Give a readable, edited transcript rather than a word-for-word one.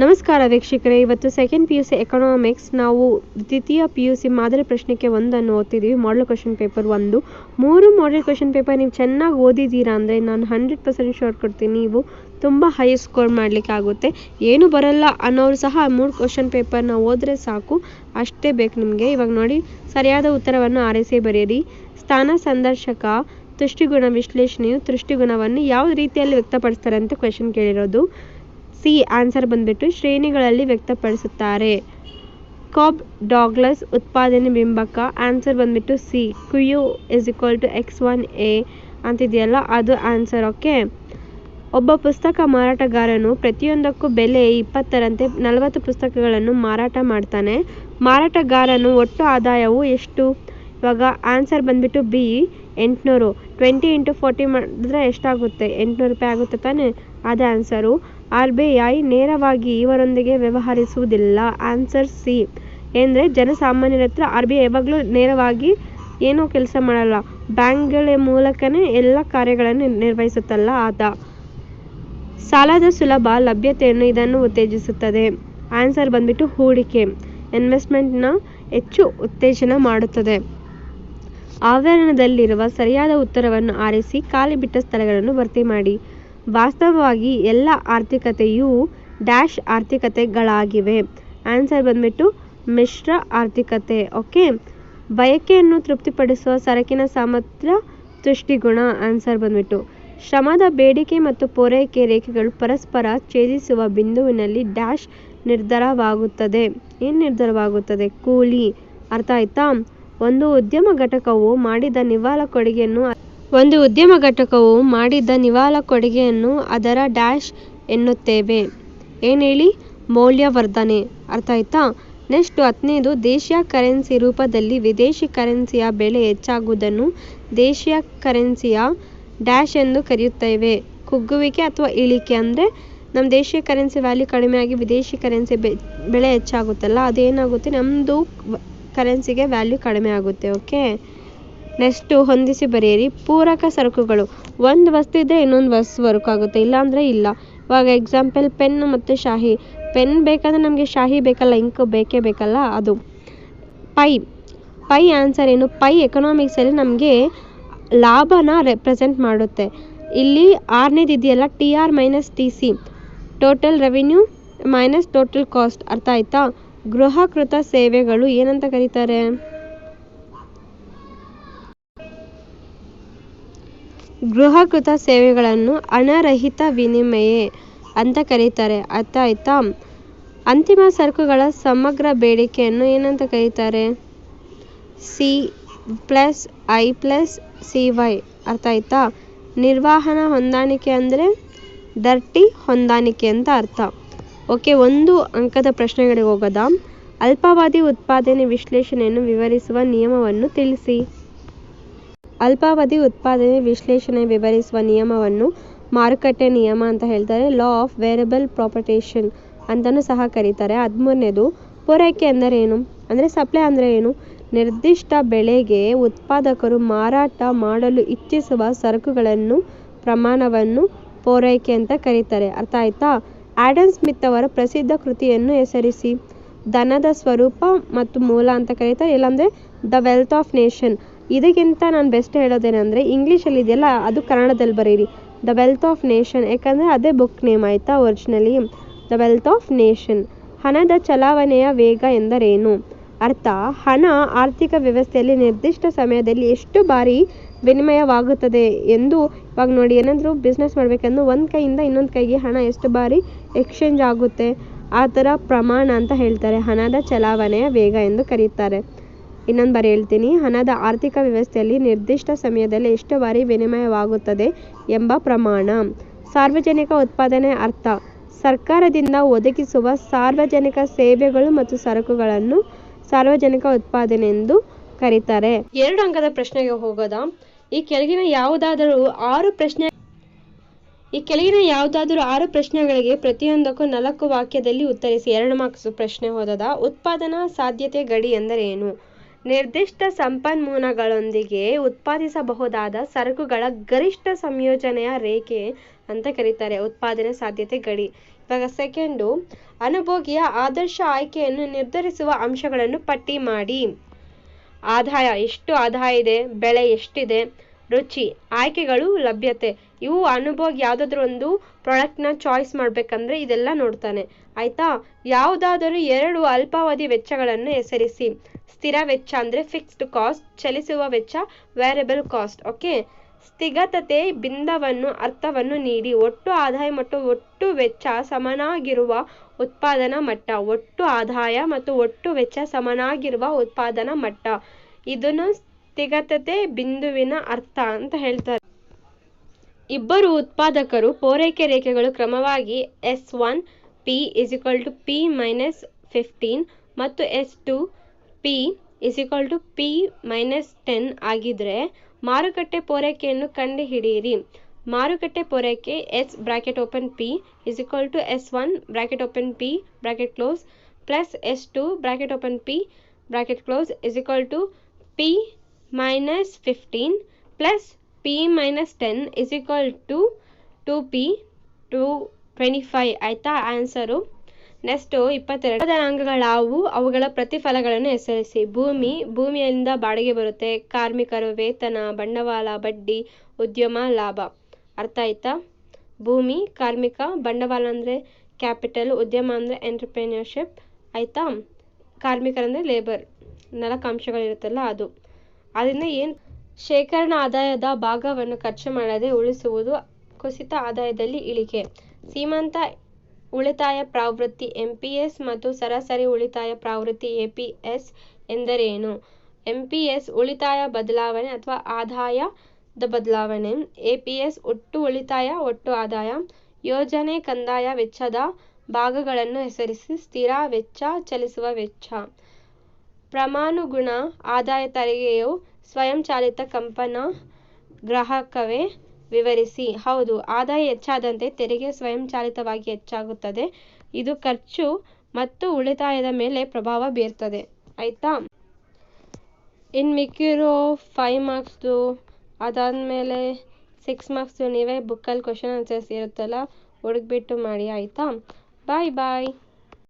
ನಮಸ್ಕಾರ ವೀಕ್ಷಕರೇ, ಇವತ್ತು ಸೆಕೆಂಡ್ PUC ಎಕನಾಮಿಕ್ಸ್ ನಾವು ದ್ವಿತೀಯ PUC ಮಾದರಿ ಪ್ರಶ್ನೆಗೆ 1 ಓದ್ತಿದ್ದೀವಿ. Model question paper 1 3 model question paper ನೀವು ಚೆನ್ನಾಗಿ ಓದಿದ್ದೀರಾ ಅಂದರೆ ನಾನು 100% ಶೋರ್ ಕೊಡ್ತೀನಿ, ನೀವು ತುಂಬ ಹೈ ಸ್ಕೋರ್ ಮಾಡಲಿಕ್ಕೆ ಆಗುತ್ತೆ. ಏನು ಬರಲ್ಲ ಅನ್ನೋರು ಸಹ 3 ಕ್ವಶನ್ ಪೇಪರ್ನ ಓದಿದ್ರೆ ಸಾಕು, ಅಷ್ಟೇ ಬೇಕು ನಿಮಗೆ. ಇವಾಗ ನೋಡಿ, ಸರಿಯಾದ ಉತ್ತರವನ್ನು ಆರಿಸಿ ಬರೆಯಿರಿ. ಸ್ಥಾನ ಸಂದರ್ಶಕ ತುಷ್ಟಿಗುಣ ವಿಶ್ಲೇಷಣೆಯು ತುಷ್ಟಿಗುಣವನ್ನು ಯಾವ ರೀತಿಯಲ್ಲಿ ವ್ಯಕ್ತಪಡಿಸ್ತಾರೆ ಅಂತ ಕ್ವೆಶನ್ ಕೇಳಿರೋದು. ಸಿ ಆನ್ಸರ್ ಬಂದ್ಬಿಟ್ಟು ಶ್ರೇಣಿಗಳಲ್ಲಿ ವ್ಯಕ್ತಪಡಿಸುತ್ತಾರೆ. ಕಾಬ್ ಡಾಗ್ಲಸ್ ಉತ್ಪಾದನೆ ಬಿಂಬಕ ಆನ್ಸರ್ ಬಂದ್ಬಿಟ್ಟು ಸಿ. Q = X1A ಅಂತಿದೆಯಲ್ಲ, ಅದು ಆನ್ಸರ್. ಓಕೆ. ಒಬ್ಬ ಪುಸ್ತಕ ಮಾರಾಟಗಾರನು ಪ್ರತಿಯೊಂದಕ್ಕೂ ಬೆಲೆ 20ರಂತೆ 40 ಪುಸ್ತಕಗಳನ್ನು ಮಾರಾಟ ಮಾಡ್ತಾನೆ. ಮಾರಾಟಗಾರನು ಒಟ್ಟು ಆದಾಯವು ಎಷ್ಟು? ಇವಾಗ ಆನ್ಸರ್ ಬಂದ್ಬಿಟ್ಟು ಬಿ 800. 20 × 40 ಮಾಡಿದ್ರೆ ಎಷ್ಟಾಗುತ್ತೆ? 800 ರೂಪಾಯಿ ಆಗುತ್ತೆ ತಾನೆ, ಅದೇ ಆನ್ಸರು. RBI ನೇರವಾಗಿ ಇವರೊಂದಿಗೆ ವ್ಯವಹರಿಸುವುದಿಲ್ಲ. Answer C. ಅಂದರೆ ಜನಸಾಮಾನ್ಯರ ಹತ್ರ RBI ಯಾವಾಗಲೂ ನೇರವಾಗಿ ಏನೂ ಕೆಲಸ ಮಾಡಲ್ಲ, ಬ್ಯಾಂಕ್ಗಳ ಮೂಲಕನೇ ಎಲ್ಲ ಕಾರ್ಯಗಳನ್ನು ನಿರ್ವಹಿಸುತ್ತಲ್ಲ ಆದ. ಸಾಲದ ಸುಲಭ ಲಭ್ಯತೆಯನ್ನು ಇದನ್ನು ಉತ್ತೇಜಿಸುತ್ತದೆ. ಆನ್ಸರ್ ಬಂದ್ಬಿಟ್ಟು ಹೂಡಿಕೆ, ಇನ್ವೆಸ್ಟ್ಮೆಂಟ್ನ ಹೆಚ್ಚು ಉತ್ತೇಜನ ಮಾಡುತ್ತದೆ. ಆವರಣದಲ್ಲಿರುವ ಸರಿಯಾದ ಉತ್ತರವನ್ನು ಆರಿಸಿ ಖಾಲಿ ಬಿಟ್ಟ ಸ್ಥಳಗಳನ್ನು ಭರ್ತಿ ಮಾಡಿ. ವಾಸ್ತವವಾಗಿ ಎಲ್ಲ ಆರ್ಥಿಕತೆಯು ಡ್ಯಾಶ್ ಆರ್ಥಿಕತೆಗಳಾಗಿವೆ. ಆನ್ಸರ್ ಬಂದ್ಬಿಟ್ಟು ಮಿಶ್ರ ಆರ್ಥಿಕತೆ. ಓಕೆ. ಬಯಕೆಯನ್ನು ತೃಪ್ತಿಪಡಿಸುವ ಸರಕಿನ ಸಾಮರ್ಥ್ಯ ತುಷ್ಟಿಗುಣ. ಆನ್ಸರ್ ಬಂದ್ಬಿಟ್ಟು ಶ್ರಮದ ಬೇಡಿಕೆ ಮತ್ತು ಪೂರೈಕೆ ರೇಖೆಗಳು ಪರಸ್ಪರ ಛೇದಿಸುವ ಬಿಂದುವಿನಲ್ಲಿ ಡ್ಯಾಶ್ ನಿರ್ಧಾರವಾಗುತ್ತದೆ. ಏನು ನಿರ್ಧಾರವಾಗುತ್ತದೆ? ಕೂಲಿ. ಅರ್ಥ ಆಯ್ತಾ? ಒಂದು ಉದ್ಯಮ ಘಟಕವು ಮಾಡಿದ ನಿವ್ವಳ ಕೊಡುಗೆಯನ್ನು ಅದರ ಡ್ಯಾಶ್ ಎನ್ನುತ್ತೇವೆ. ಏನು ಹೇಳಿ? ಮೌಲ್ಯವರ್ಧನೆ. ಅರ್ಥ ಆಯ್ತಾ? ನೆಕ್ಸ್ಟ್ 15, ದೇಶೀಯ ಕರೆನ್ಸಿ ರೂಪದಲ್ಲಿ ವಿದೇಶಿ ಕರೆನ್ಸಿಯ ಬೆಲೆ ಹೆಚ್ಚಾಗುವುದನ್ನು ದೇಶೀಯ ಕರೆನ್ಸಿಯ ಡ್ಯಾಶ್ ಎಂದು ಕರೆಯುತ್ತೇವೆ. ಕುಗ್ಗುವಿಕೆ ಅಥವಾ ಇಳಿಕೆ ಅಂದರೆ ನಮ್ಮ ದೇಶೀಯ ಕರೆನ್ಸಿ ವ್ಯಾಲ್ಯೂ ಕಡಿಮೆಯಾಗಿ ವಿದೇಶಿ ಕರೆನ್ಸಿ ಬೆಲೆ ಹೆಚ್ಚಾಗುತ್ತಲ್ಲ, ಅದೇನಾಗುತ್ತೆ, ನಮ್ಮದು ಕರೆನ್ಸಿಗೆ ವ್ಯಾಲ್ಯೂ ಕಡಿಮೆ ಆಗುತ್ತೆ. ಓಕೆ. ನೆಕ್ಸ್ಟು ಹೊಂದಿಸಿ ಬರೆಯಿರಿ. ಪೂರಕ ಸರಕುಗಳು. ಒಂದು ವಸ್ತು ಇದ್ದರೆ ಇನ್ನೊಂದು ವಸ್ತು ವರ್ಕ್ ಆಗುತ್ತೆ, ಇಲ್ಲಾಂದರೆ ಇಲ್ಲ. ಇವಾಗ ಎಕ್ಸಾಂಪಲ್ ಪೆನ್ ಮತ್ತು ಶಾಹಿ. ಪೆನ್ ಬೇಕಂದ್ರೆ ನಮಗೆ ಶಾಹಿ ಬೇಕಲ್ಲ, ಇಂಕ್ ಬೇಕೇ ಬೇಕಲ್ಲ, ಅದು. ಪೈ ಆನ್ಸರ್ ಏನು? ಪೈ ಎಕನಾಮಿಕ್ಸಲ್ಲಿ ನಮಗೆ ಲಾಭನ ರೆಪ್ರೆಸೆಂಟ್ ಮಾಡುತ್ತೆ. ಇಲ್ಲಿ 6ನೇದು ಇದೆಯಲ್ಲ, TR - TC, total revenue - total cost. ಅರ್ಥ ಆಯ್ತಾ? ಗೃಹಕೃತ ಸೇವೆಗಳು ಏನಂತ ಕರೀತಾರೆ? ಗೃಹಕೃತ ಸೇವೆಗಳನ್ನು ಹಣರಹಿತ ವಿನಿಮಯ ಅಂತ ಕರೀತಾರೆ. ಅರ್ಥ ಆಯ್ತಾ? ಅಂತಿಮ ಸರಕುಗಳ ಸಮಗ್ರ ಬೇಡಿಕೆಯನ್ನು ಏನಂತ ಕರೀತಾರೆ? C+I+CY. ಅರ್ಥ ಆಯ್ತಾ? ನಿರ್ವಹಣಾ ಹೊಂದಾಣಿಕೆ ಅಂದರೆ ಡರ್ಟಿ ಹೊಂದಾಣಿಕೆ ಅಂತ ಅರ್ಥ. ಓಕೆ. 1 ಅಂಕದ ಪ್ರಶ್ನೆಗಳಿಗೆ ಹೋಗೋದಾ? ಅಲ್ಪಾವಧಿ ಉತ್ಪಾದನೆ ವಿಶ್ಲೇಷಣೆಯನ್ನು ವಿವರಿಸುವ ನಿಯಮವನ್ನು ತಿಳಿಸಿ. ಅಲ್ಪಾವಧಿ ಉತ್ಪಾದನೆ ವಿಶ್ಲೇಷಣೆ ವಿವರಿಸುವ ನಿಯಮವನ್ನು ಮಾರುಕಟ್ಟೆ ನಿಯಮ ಅಂತ ಹೇಳ್ತಾರೆ. ಲಾ ಆಫ್ ವೇರಿಯಬಲ್ ಪ್ರಾಪರ್ಟೇಷನ್ ಅಂತಲೂ ಸಹ ಕರೀತಾರೆ. 13ನೇದು ಪೂರೈಕೆ ಅಂದರೆ ಏನು? ಅಂದರೆ ಸಪ್ಲೈ ಅಂದರೆ ಏನು? ನಿರ್ದಿಷ್ಟ ಬೆಲೆಗೆ ಉತ್ಪಾದಕರು ಮಾರಾಟ ಮಾಡಲು ಇಚ್ಛಿಸುವ ಸರಕುಗಳನ್ನು ಪ್ರಮಾಣವನ್ನು ಪೂರೈಕೆ ಅಂತ ಕರೀತಾರೆ. ಅರ್ಥ ಆಯ್ತಾ? ಆಡಮ್ ಸ್ಮಿತ್ ಅವರ ಪ್ರಸಿದ್ಧ ಕೃತಿಯನ್ನು ಹೆಸರಿಸಿ. ಧನದ ಸ್ವರೂಪ ಮತ್ತು ಮೂಲ ಅಂತ ಕರೀತಾರೆ, ಇಲ್ಲಾಂದರೆ ದ ವೆಲ್ತ್ ಆಫ್ ನೇಷನ್. ಇದಕ್ಕಿಂತ ನಾನು ಬೆಸ್ಟ್ ಹೇಳೋದೇನೆಂದರೆ ಇಂಗ್ಲೀಷಲ್ಲಿ ಇದೆಯಲ್ಲ, ಅದು ಕನ್ನಡದಲ್ಲಿ ಬರೀರಿ, ದ ವೆಲ್ತ್ ಆಫ್ ನೇಷನ್. ಯಾಕಂದರೆ ಅದೇ ಬುಕ್ ನೇಮ್ ಆಯಿತಾ originally, the wealth of nation. ಹಣದ ಚಲಾವಣೆಯ ವೇಗ ಎಂದರೇನು? ಅರ್ಥ, ಹಣ ಆರ್ಥಿಕ ವ್ಯವಸ್ಥೆಯಲ್ಲಿ ನಿರ್ದಿಷ್ಟ ಸಮಯದಲ್ಲಿ ಎಷ್ಟು ಬಾರಿ ವಿನಿಮಯವಾಗುತ್ತದೆ ಎಂದು. ಇವಾಗ ನೋಡಿ, ಏನಾದರೂ ಬಿಸ್ನೆಸ್ ಮಾಡಬೇಕಂದ್ರೆ ಒಂದು ಕೈಯಿಂದ ಇನ್ನೊಂದು ಕೈಗೆ ಹಣ ಎಷ್ಟು ಬಾರಿ ಎಕ್ಸ್ಚೇಂಜ್ ಆಗುತ್ತೆ, ಆ ಥರ ಪ್ರಮಾಣ ಅಂತ ಹೇಳ್ತಾರೆ. ಹಣದ ಚಲಾವಣೆಯ ವೇಗ ಎಂದು ಕರೀತಾರೆ. ಇನ್ನೊಂದು ಬಾರಿ ಹೇಳ್ತೀನಿ, ಹಣದ ಆರ್ಥಿಕ ವ್ಯವಸ್ಥೆಯಲ್ಲಿ ನಿರ್ದಿಷ್ಟ ಸಮಯದಲ್ಲಿ ಎಷ್ಟು ಬಾರಿ ವಿನಿಮಯವಾಗುತ್ತದೆ ಎಂಬ ಪ್ರಮಾಣ. ಸಾರ್ವಜನಿಕ ಉತ್ಪಾದನೆ ಅರ್ಥ, ಸರ್ಕಾರದಿಂದ ಒದಗಿಸುವ ಸಾರ್ವಜನಿಕ ಸೇವೆಗಳು ಮತ್ತು ಸರಕುಗಳನ್ನು ಸಾರ್ವಜನಿಕ ಉತ್ಪಾದನೆ ಎಂದು ಕರೀತಾರೆ. 2 ಅಂಕದ ಪ್ರಶ್ನೆಗೆ ಹೋಗೋದಾ? ಈ ಕೆಳಗಿನ ಯಾವುದಾದರೂ 6 ಪ್ರಶ್ನೆಗಳಿಗೆ ಪ್ರತಿಯೊಂದಕ್ಕೂ 4 ವಾಕ್ಯದಲ್ಲಿ ಉತ್ತರಿಸಿ. 2 ಮಾರ್ಕ್ಸ್ ಪ್ರಶ್ನೆ ಹೋದದ. ಉತ್ಪಾದನಾ ಸಾಧ್ಯತೆ ಗಡಿ ಎಂದರೇನು? ನಿರ್ದಿಷ್ಟ ಸಂಪನ್ಮೂಲಗಳೊಂದಿಗೆ ಉತ್ಪಾದಿಸಬಹುದಾದ ಸರಕುಗಳ ಗರಿಷ್ಠ ಸಂಯೋಜನೆಯ ರೇಖೆ ಅಂತ ಕರೀತಾರೆ ಉತ್ಪಾದನೆ ಸಾಧ್ಯತೆ ಗಡಿ. ಇವಾಗ ಸೆಕೆಂಡು, ಅನುಭೋಗಿಯ ಆದರ್ಶ ಆಯ್ಕೆಯನ್ನು ನಿರ್ಧರಿಸುವ ಅಂಶಗಳನ್ನು ಪಟ್ಟಿ ಮಾಡಿ. ಆದಾಯ, ಎಷ್ಟು ಆದಾಯ ಇದೆ, ಬೆಳೆ ಎಷ್ಟಿದೆ, ರುಚಿ, ಆಯ್ಕೆಗಳು, ಲಭ್ಯತೆ. ಇವು ಅನುಭೋಗಿ ಯಾವುದಾದ್ರೂ ಒಂದು ಪ್ರಾಡಕ್ಟ್ನ ಚಾಯ್ಸ್ ಮಾಡಬೇಕಂದ್ರೆ ಇದೆಲ್ಲ ನೋಡ್ತಾನೆ. ಆಯಿತಾ. ಯಾವುದಾದರೂ 2 ಅಲ್ಪಾವಧಿ ವೆಚ್ಚಗಳನ್ನು ಹೆಸರಿಸಿ. ಸ್ಥಿರ ವೆಚ್ಚ ಅಂದರೆ ಫಿಕ್ಸ್ಡ್ ಕಾಸ್ಟ್, ಚಲಿಸುವ ವೆಚ್ಚ ವೇರಿಯಬಲ್ ಕಾಸ್ಟ್. ಓಕೆ. ಸ್ಥಿಗತತೆ ಬಿಂದುವನ್ನು ಅರ್ಥವನ್ನು ನೀಡಿ. ಒಟ್ಟು ಆದಾಯ ಮತ್ತು ಒಟ್ಟು ವೆಚ್ಚ ಸಮನಾಗಿರುವ ಉತ್ಪಾದನಾ ಮಟ್ಟ. ಒಟ್ಟು ಆದಾಯ ಮತ್ತು ಒಟ್ಟು ವೆಚ್ಚ ಸಮನಾಗಿರುವ ಉತ್ಪಾದನಾ ಮಟ್ಟ. ಇದನ್ನು ಸ್ಥಿಗತತೆ ಬಿಂದುವಿನ ಅರ್ಥ ಅಂತ ಹೇಳ್ತಾರೆ. ಇಬ್ಬರು ಉತ್ಪಾದಕರು ಪೂರೈಕೆ ರೇಖೆಗಳು ಕ್ರಮವಾಗಿ S1 P = P - 15 ಮತ್ತು S2 P = P - 10 ಆಗಿದ್ರೆ ಮಾರುಕಟ್ಟೆ ಪೂರೈಕೆಯನ್ನು ಕಂಡುಹಿಡಿಯಿರಿ. ಮಾರುಕಟ್ಟೆ ಪೂರೈಕೆ S (P) = S1 (P) plus S2 (P) = P - 15 plus P - 10 = 2P 225. ಆಯಿತಾ ಆನ್ಸರು. ನೆಕ್ಸ್ಟು 22. ಉತ್ಪಾದನಾಂಗಗಳಾವು, ಅವುಗಳ ಪ್ರತಿಫಲಗಳನ್ನು ಹೆಸರಿಸಿ. ಭೂಮಿಯಿಂದ ಬಾಡಿಗೆ ಬರುತ್ತೆ. ಕಾರ್ಮಿಕರು, ವೇತನ, ಬಂಡವಾಳ, ಬಡ್ಡಿ, ಉದ್ಯಮ, ಲಾಭ. ಅರ್ಥ ಆಯ್ತಾ. ಭೂಮಿ, ಕಾರ್ಮಿಕ, ಬಂಡವಾಳ ಅಂದರೆ ಕ್ಯಾಪಿಟಲ್, ಉದ್ಯಮ ಅಂದರೆ ಎಂಟರ್ಪ್ರಿನರ್ಶಿಪ್. ಆಯಿತಾ. ಕಾರ್ಮಿಕರಂದರೆ ಲೇಬರ್, 4 ಅಂಶಗಳಿರುತ್ತಲ್ಲ ಅದು. ಅದರಿಂದ ಏನು, ಶೇಖರಣಾ ಆದಾಯದ ಭಾಗವನ್ನು ಖರ್ಚು ಮಾಡದೆ ಉಳಿಸುವುದು ಕುಸಿತ ಆದಾಯದಲ್ಲಿ ಇಳಿಕೆ. ಸೀಮಂತ ಉಳಿತಾಯ ಪ್ರವೃತ್ತಿ MPS ಮತ್ತು ಸರಾಸರಿ ಉಳಿತಾಯ ಪ್ರವೃತ್ತಿ APS ಎಂದರೇನು? MPS ಉಳಿತಾಯ ಬದಲಾವಣೆ ಅಥವಾ ಆದಾಯದ ಬದಲಾವಣೆ. APS ಒಟ್ಟು ಉಳಿತಾಯ ಒಟ್ಟು ಆದಾಯ. ಯೋಜನೆ ಕಂದಾಯ ವೆಚ್ಚದ ಭಾಗಗಳನ್ನು ಹೆಸರಿಸಿ. ಸ್ಥಿರ ವೆಚ್ಚ, ಚಲಿಸುವ ವೆಚ್ಚ. ಪ್ರಮಾಣಾನುಗುಣ ಆದಾಯ ತೆರಿಗೆಯು ಸ್ವಯಂಚಾಲಿತ ಕಂಪನ ಗ್ರಾಹಕವೇ? ವಿವರಿಸಿ. ಹೌದು, ಆದಾಯ ಹೆಚ್ಚಾದಂತೆ ತೆರಿಗೆ ಸ್ವಯಂಚಾಲಿತವಾಗಿ ಹೆಚ್ಚಾಗುತ್ತದೆ. ಇದು ಖರ್ಚು ಮತ್ತು ಉಳಿತಾಯದ ಮೇಲೆ ಪ್ರಭಾವ ಬೀರ್ತದೆ. ಆಯಿತಾ. ಇನ್ನು ಮಿಕ್ಕಿರೋ 5 ಮಾರ್ಕ್ಸ್ದು ಅದಾದಮೇಲೆ 6 ಮಾರ್ಕ್ಸ್ದು ನೀವೇ ಬುಕ್ಕಲ್ಲಿ ಕ್ವಶನ್ ಆನ್ಸರ್ಸ್ ಇರುತ್ತಲ್ಲ ಹುಡುಕ್ಬಿಟ್ಟು ಮಾಡಿ. ಆಯಿತಾ. ಬಾಯ್.